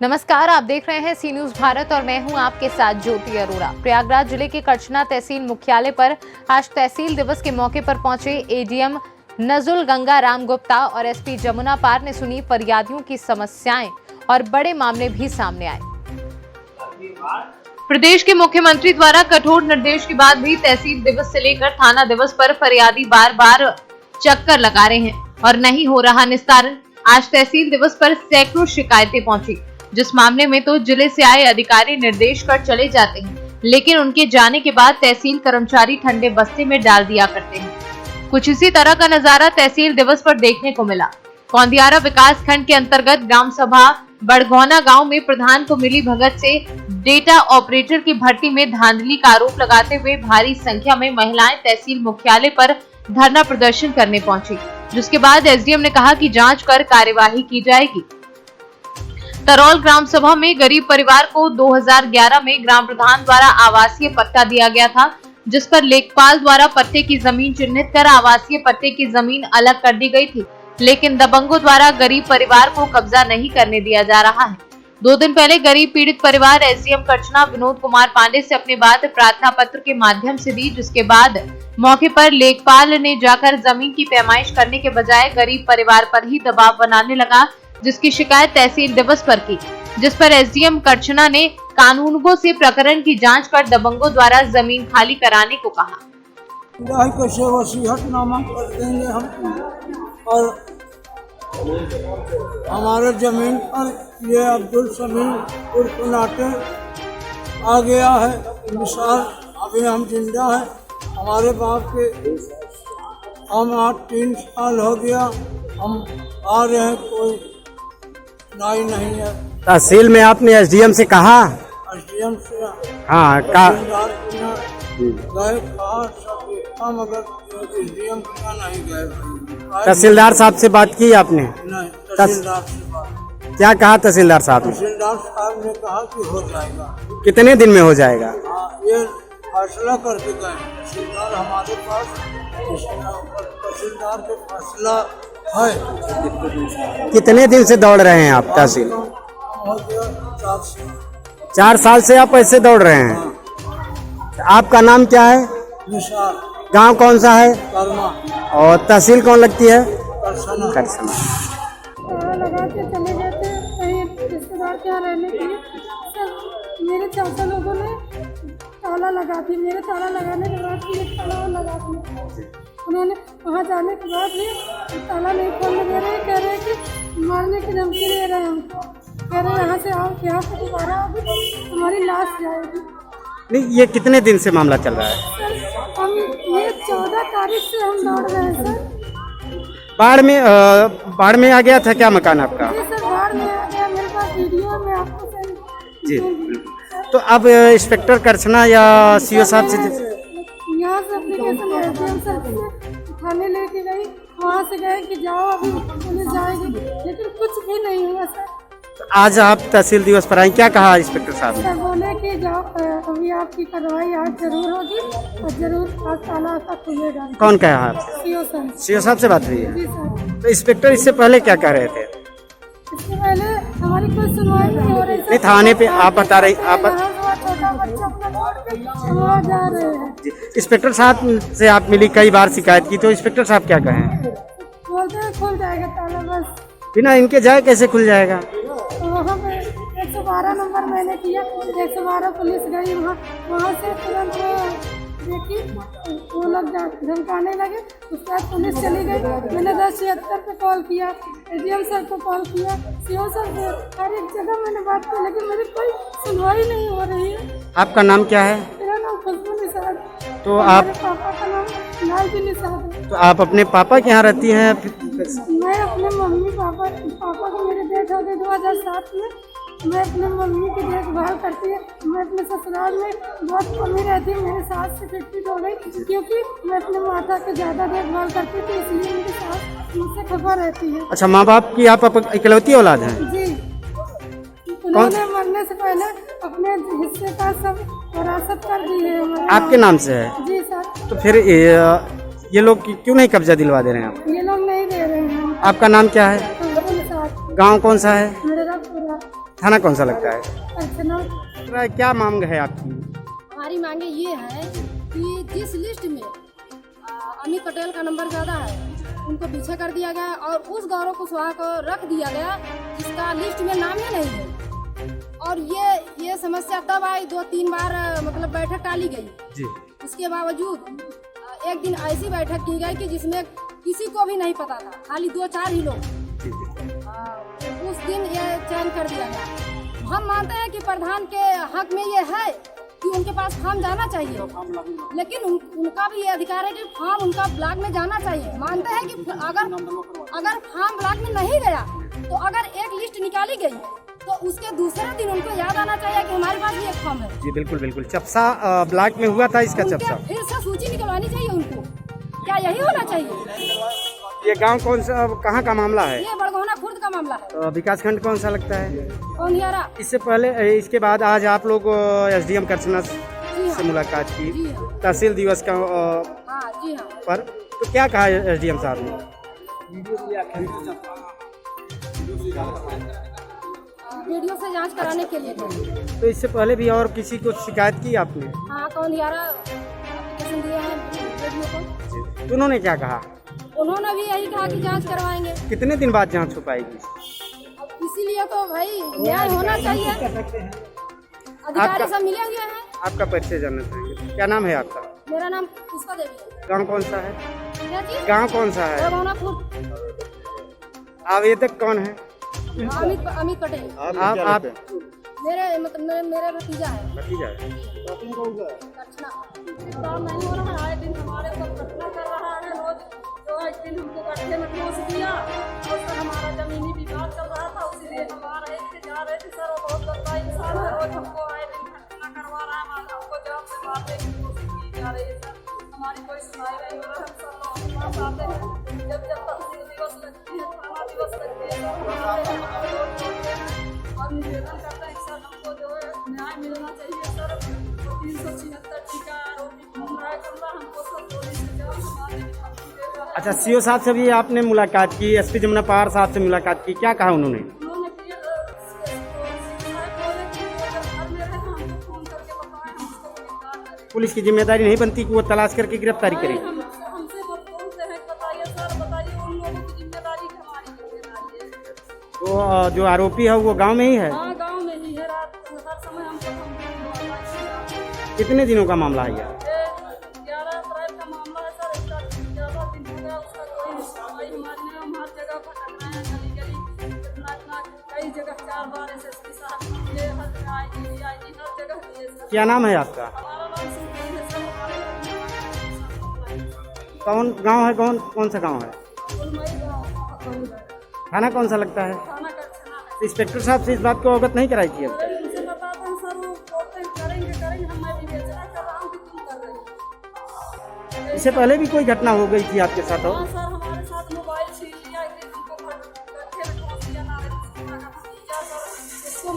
नमस्कार, आप देख रहे हैं सी न्यूज भारत और मैं हूं आपके साथ ज्योति अरोड़ा। प्रयागराज जिले के करछना तहसील मुख्यालय पर आज तहसील दिवस के मौके पर पहुंचे एडीएम नजुल गंगा राम गुप्ता और एसपी जमुना पार ने सुनी फरियादियों की समस्याएं और बड़े मामले भी सामने आए। प्रदेश के मुख्यमंत्री द्वारा कठोर निर्देश के बाद भी तहसील दिवस से लेकर थाना दिवस पर फरियादी बार बार चक्कर लगा रहे हैं और नहीं हो रहा निस्तारण। आज तहसील दिवस पर सैकड़ों शिकायतें पहुंची, जिस मामले में तो जिले से आए अधिकारी निर्देश कर चले जाते हैं, लेकिन उनके जाने के बाद तहसील कर्मचारी ठंडे बस्ते में डाल दिया करते हैं। कुछ इसी तरह का नजारा तहसील दिवस पर देखने को मिला। कौंदियारा विकास खंड के अंतर्गत ग्राम सभा बड़गौना गांव में प्रधान को मिली भगत से डेटा ऑपरेटर की भर्ती में धांधली का आरोप लगाते हुए भारी संख्या में महिलाएं तहसील मुख्यालय पर धरना प्रदर्शन करने पहुंची, जिसके बाद एसडीएम ने कहा कि जांच कर कार्यवाही की जाएगी। तरौल ग्राम सभा में गरीब परिवार को 2011 में ग्राम प्रधान द्वारा आवासीय पट्टा दिया गया था, जिस पर लेखपाल द्वारा पट्टे की जमीन चिन्हित कर आवासीय पट्टे की जमीन अलग कर दी गई थी, लेकिन दबंगों द्वारा गरीब परिवार को कब्जा नहीं करने दिया जा रहा है। 2 दिन पहले गरीब पीड़ित परिवार एसडीएम करछना विनोद कुमार पांडे से अपनी बात प्रार्थना पत्र के माध्यम से दी, जिसके बाद मौके पर लेखपाल ने जाकर जमीन की पैमाइश करने के बजाय गरीब परिवार पर ही दबाव बनाने लगा, जिसकी शिकायत तहसील दिवस पर की, जिस पर एसडीएम करछना ने कानूनगो से प्रकरण की जांच कर दबंगों द्वारा जमीन खाली कराने को कहा। कैसे वसीयतनामा कर देंगे हम, और हमारे जमीन पर ये अब्दुल समीम उर्फ नाटे आ गया है। मिसाल अभी हम जिंदा है, हमारे बाप के हम 3 साल हो गया, हम आ रहे हैं, कोई नाई नहीं है। तहसील में आपने एसडीएम से कहा? एसडीएम से हाँ गए कहा, मगर एसडीएम का नहीं गए। तहसीलदार साहब से बात की आपने? नहीं, तहसीलदार से बात। क्या कहा तहसीलदार साहब ने? तहसीलदार साहब ने कहा कि हो जाएगा। कितने दिन में हो जाएगा? ये फैसला करके गए तहसीलदार हमारे पास। तहसीलदार के फैसला है। कितने दिन से दौड़ रहे हैं आप तहसील? हो गया 4 साल से आप ऐसे दौड़ रहे हैं। आपका नाम क्या है? निशार। गांव कौन सा है? कर्मा। और तहसील कौन लगती है? करछना। ताला लगा के चले गए थे कहीं रिश्तेदार के यहाँ रहने के लिए। मेरे चाचा लोगों ने ताला लगा दी। मेरे ताला लगाने के बाद भी एक ताला और लगा दिया। उन्होंने वहाँ जाने के बाद भी ताला नहीं खोलने दे रहे, कह रहे कि मारने की धमकी दे रहे हैं हमको। कह रहे यहाँ से आओ, यहाँ से दोबारा आओगे तो हमारी लाश जाएगी। नहीं, ये कितने दिन से मामला चल रहा है? सर हम ये 14 तारीख से हम दौड़ रहे हैं सर। बाढ़ में आ गया था क्या मकान आपका? जी सर, बाढ़ में आ गया। मेरे पास वीडियो में आपको सेंड जी। तो अब इंस्पेक्टर करछना या सीओ साहब से यहाँ से एप्लीकेशन एसडीएम सर से थाने लेके गई, वहाँ से गए कि जाओ अभी पुलिस जाएगी, लेकिन कुछ भी नहीं हुआ सर। तो आज आप तहसील दिवस पर आए, क्या कहा इंस्पेक्टर साहब ने? सर बोले कि जाओ अभी आपकी कार्रवाई आज जरूर होगी और जरूर आज ताला आपका खुलेगा। कौन कहा आप? CO sir. सीओ साहब से बात हुई है? जी सर। तो इंस्पेक्टर इससे पहले क्या कह रहे थे? इससे पहले हमारी कोई सुनवाई नहीं हो रही। नहीं, थाने पे आप बता रही छोटा बच्चा अपना छोड़ के वहाँ जा रहे हैं। इंस्पेक्टर साहब से आप मिली, कई बार शिकायत की, तो इंस्पेक्टर साहब क्या कहें? बोलते हैं खुल जाएगा ताला, बस बिना इनके जाए कैसे खुल जाएगा? तो वहाँ पे 112 नंबर मैंने किया, 112 पुलिस गई वहाँ से तुरंत देखी वो लोग धमकाने लगे। उसके बाद पुलिस चली गई। मैंने 1076 पे कॉल किया, एडीएम सर को कॉल किया, सीओ सर से, हर एक जगह मैंने बात की, लेकिन मेरी कोई सुनवाई नहीं हो रही है। आपका नाम क्या है? मेरा नाम खुशबू निसार। तो आप? पापा का नाम लालजी निसार। तो आप अपने पापा के यहाँ रहती हैं? मैं अपने मम्मी पापा को मेरे डेथ हो गई 2007 में। मैं अपने मम्मी की देखभाल करती है। मैं अपने ससुराल में बहुत कमी रहती है। मेरे सास से फिट हो गई, क्योंकि मैं अपने माता की ज़्यादा देखभाल करती थी, इसलिए मेरी सास मुझसे खफा रहती है। अच्छा, माँ बाप की आप इकलौती औलाद हैं? जी। उन्होंने मरने से पहले अपने हिस्से का सब विरासत कर दी है। आपके नाम से है? जी सर। तो फिर ये लोग क्यों नहीं कब्जा दिलवा दे रहे हैं आप? ये लोग नहीं दे रहे हैं। आपका नाम क्या है? गांव कौन सा है? थाना कौन सा लगता है? अर्चना। क्या मांग है आपकी? हमारी मांगे ये है कि जिस लिस्ट में अमित पटेल का नंबर ज़्यादा है उनको पीछे कर दिया गया और उस गौरव कुशवाहा को रख दिया गया जिसका लिस्ट में नाम ही नहीं है। और ये समस्या तब आई 2-3 बार मतलब बैठक टाली गई जी। इसके बावजूद एक दिन ऐसी बैठक की गई कि जिसमें किसी को भी नहीं पता था, खाली 2-4 ही लोग। उस दिन ये चयन कर दिया गया। हम मानते हैं कि प्रधान के हक में ये है कि उनके पास फॉर्म जाना चाहिए, लेकिन उनका भी ये अधिकार है कि फॉर्म उनका ब्लॉक में जाना चाहिए। मानते हैं कि अगर फॉर्म ब्लॉक में नहीं गया तो अगर एक लिस्ट निकाली गई तो उसके दूसरे दिन उनको याद आना चाहिए कि हमारे पास भी एक फॉर्म है। जी बिल्कुल बिल्कुल। चप्सा ब्लॉक में हुआ था इसका चप्सा। फिर से सूची निकलवानी चाहिए उनको, क्या यही होना चाहिए? ये गांव कौन सा, कहाँ का मामला है? ये बड़गोना खुर्द का मामला है। तो विकास खंड कौन सा लगता है? कौनियारा। इससे पहले, इसके बाद आज आप लोग SDM करछना से मुलाकात की, तहसील दिवस का जी हाँ। पर तो क्या कहा SDM साहब ने? वीडियो से जांच कराने के लिए। तो इससे पहले भी और किसी को शिकायत की आपने? हाँ, कौनियारा एप्लीकेशन दिया है वीडियो को। तो उन्होंने क्या कहा? उन्होंने भी यही कहा कि जांच करवाएंगे। कितने दिन बाद जांच हो पाएगी? इसीलिए तो भाई न्याय होना चाहिए। अधिकारी सब मिले हुए हैं। आपका परिचय जानना चाहेंगे? क्या नाम है आपका? मेरा नाम पुष्पा देवी है। गाँव कौन सा है? क्या चीज? गाँव कौन सा है? बड़गोना खुर्द। आवेदक कौन है? अमित पटेल। आप मेरे मतलब मेरे भतीजा है। भतीजा है। अर्चना। काम नहीं हो रहा है, दिन हमारे ऊपर घटना कर रहा है। रोज जो एक दिन हमको गड्ढे में ठोस दिया और सर हमारा जमीनी विवाद चल रहा था, उसीलिए हम आ रहे थे, जा रहे थे। सर वो बहुत गंदा इंसान है, रोज हमको आए दिन घटना करवा रहा है, हमको जान से मारने की कोशिश की जा रही है। सर हमारी कोई सुनाई नहीं हो रहा है। हम सब लोग पास आते हैं, जब तहसील दिवस लगती है, थाना दिवस लगती है, और निवेदन करते हैं सर हमको जो है न्याय मिलना चाहिए। सर 376 टीका आरोपी घूम रहा है, हमको सर गोली से जान से मारने की धमकी दे रहा है। अच्छा, CO साहब से भी आपने मुलाकात की, SP जमुना पहाड़ साहब से मुलाकात की, क्या कहा उन्होंने? उन्होंने घर में रहे हमको फोन करके बताया हम उसको गिरफ्तार करें। पुलिस की जिम्मेदारी नहीं बनती कि वो तलाश करके गिरफ्तारी करे? हमसे बोलते हैं बताइए सर, बताइए उन लोगों की जिम्मेदारी की हमारी जिम्मेदारी है। तो जो आरोपी है वो गांव में ही है? हाँ, गांव में ही है। रात हर समय हमको कितने दिनों का मामला है ये? 11 अप्रैल का मामला है सर। इसका ज़्यादा दिन हो गया, उसका कोई सुनवाई हमारे ने हम हर जगह भटक रहे हैं, गली गली इतना कई जगह 4 बार SSP साहब मिले, हर जगह IG हर जगह दिए सर। क्या नाम है आपका? हमारा नाम सुखदेव है सर। कौन गांव है? कौन सा गांव है? फुलमई गाँव। थाना कौन सा लगता है? थाना करछना है। इंस्पेक्टर साहब से इस बात को अवगत नहीं कराई थी? अरे उनसे बताते हैं सर, वो बोलते हैं करेंगे हम मैं विवेचना कर रहा हूँ कि तुम कर रहे हो। इससे पहले भी कोई घटना हो गई थी आपके साथ? हाँ सर, हमारे साथ मोबाइल छीन लिया, एक दिन हमको गड्ढे में ठोस दिया ना, भतीजा सर उसको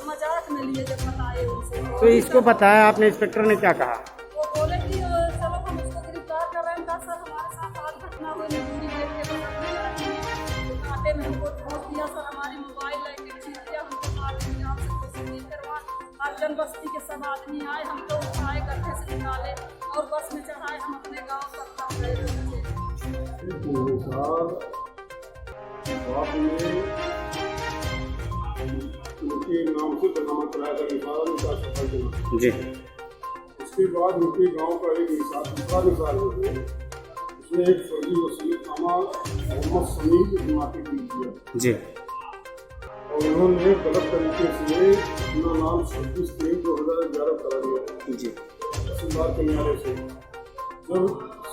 मजाक में लिए जब बताए उनसे। तो इसको बताया आपने, इंस्पेक्टर ने क्या कहा? वो बोले कि चलो हम उसको गिरफ्तार कर रहे हैं। कहा सर हमारे साथ आज घटना हुई, मजबूरी देख के कांटे में हमको ठोस दिया सर, हमारी मोबाइल लेके छीन लिया, हमको मारने की आपसे कोशिश नहीं करवा। हर जन बस्ती के सब आदमी आए, हमको उठाए गड्ढे से निकाले और बस में चढ़ाए, हम अपने गाँव तक हम गए थे। उनके नाम से बदनामा कराया था निशान का सफल चुना। जी। उसके बाद उनके गांव का एक दूसरा निशान जो है उसने एक फर्जी वसील नामा मोहम्मद समीम को दिमागी पीट दिया। जी। और उन्होंने गलत तरीके से अपना नाम 26/3/2011 करा दिया। जी। तहसीलदार कन्यारे से जब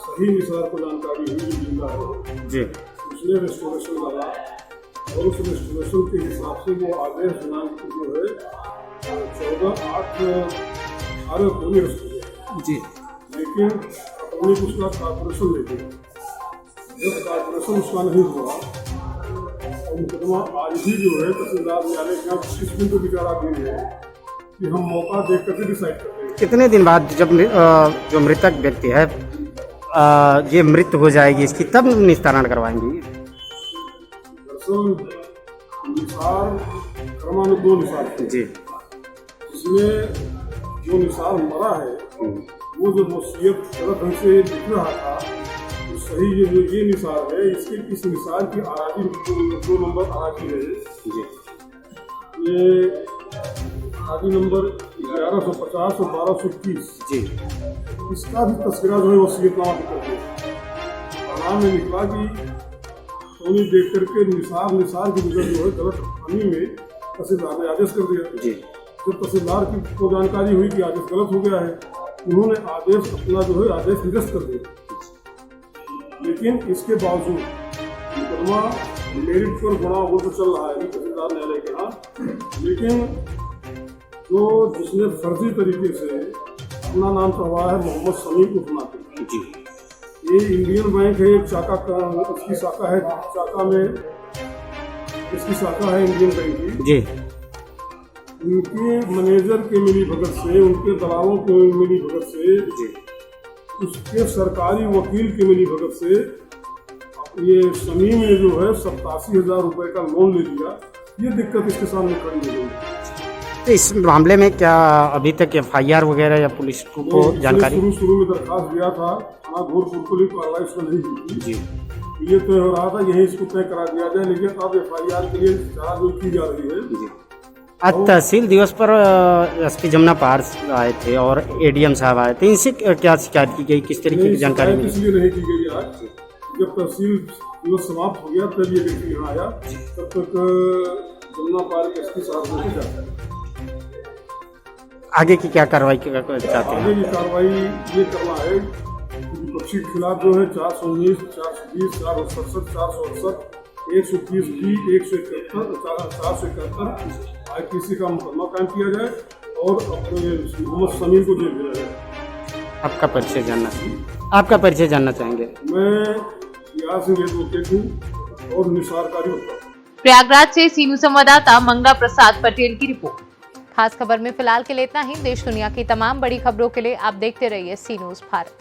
सही निसार को जानकारी हुई जो जिंदा है, जी, उसने रेस्टोरेशन करा और उस रेस्टोरेशन के हिसाब से वो आदेश दिनांक जो है 14/8/18 को निरस्त हो गया। जी। लेकिन अपने उसका कॉर्पोरेशन ले लिया। जब कॉर्पोरेशन उसका नहीं हुआ और मुकदमा आज भी जो है तहसीलदार न्यायालय के यहाँ 25 दिन को विचारा दिए है कि हम मौका देख करके डिसाइड करते हैं। कितने दिन बाद जब जो मृतक व्यक्ति है ये मृत हो जाएगी इसकी, तब निस्तारण करवाएंगी? दरअसल निसार कर्मा में 2 निसार थे, जी। जिसमें जो निसार मरा है वो जब वसीयत गलत ढंग से लिख रहा था तो सही ये निसार है, इसके इस निसार की आराजी 2 नंबर आराजी है जी। ये आराजी नंबर 1150 और 1230 जी। इसका भी तस्करा जो है वसीयतनामा भी कर दिया। परिणाम में निकला कि सोनी देख करके निसार की वजह जो है गलत फहमी में तहसीलदार ने आदेश कर दिया। जी। जब तहसीलदार को जानकारी हुई कि आदेश गलत हो गया है, उन्होंने आदेश अपना जो है आदेश निरस्त कर दिया। लेकिन इसके बावजूद मुकदमा मेरिट पर गुणा वो तो चल रहा है तहसीलदार न्यायालय के यहाँ, लेकिन जो जिसने फर्जी तरीके से अपना नाम चढ़वाया है मोहम्मद समीम उर्फ नातिक जी। ये इंडियन बैंक है, एक चाका का इसकी शाखा है, चाका में इसकी शाखा है इंडियन बैंक की जी। उनके मैनेजर के मिली भगत से, उनके दलालों के मिली भगत से जी। उसके सरकारी वकील के मिली भगत से ये समीम ने जो है 87,000 रुपए का लोन ले लिया। ये दिक्कत इसके सामने खड़ी हो गई। तो इस मामले में क्या अभी तक FIR वगैरह या पुलिस को जानकारी? शुरू में दरखास्त दिया था, थाना घोरपुर पुलिस कार्रवाई उसमें नहीं हुई थी। जी। ये तय हो रहा था यही इसको तय करा दिया जाए, लेकिन अब FIR के लिए चाराजोई की जा रही है। जी। आज तहसील दिवस पर SP जमुना पार्स आए थे और ADM साहब आए थे, इनसे क्या शिकायत की गई, किस तरीके की जानकारी मिली? इसलिए नहीं की गई आज, जब तहसील दिवस समाप्त हो गया तब ये व्यक्ति यहाँ आया, तब तक जमुना पार्क SP साहब को जाता है। आगे की क्या कार्रवाई चाहते हैं? आगे की कार्रवाई ये करना है कि विपक्षी के खिलाफ जो है 419, 420, 467, 468, 130 B, 171, 471 IPC का मुकदमा कायम किया जाए और अपने मोहम्मद समीम को जेल भेजा जाए। आपका परिचय जानना चाहेंगे? मैं यार सिंह एडवोकेट हूँ और निसारकारी होता हूँ। प्रयागराज से सीनू संवाददाता मंगा प्रसाद पटेल की रिपोर्ट। खास खबर में फिलहाल के लिए इतना ही। देश दुनिया की तमाम बड़ी खबरों के लिए आप देखते रहिए सी न्यूज़ भारत।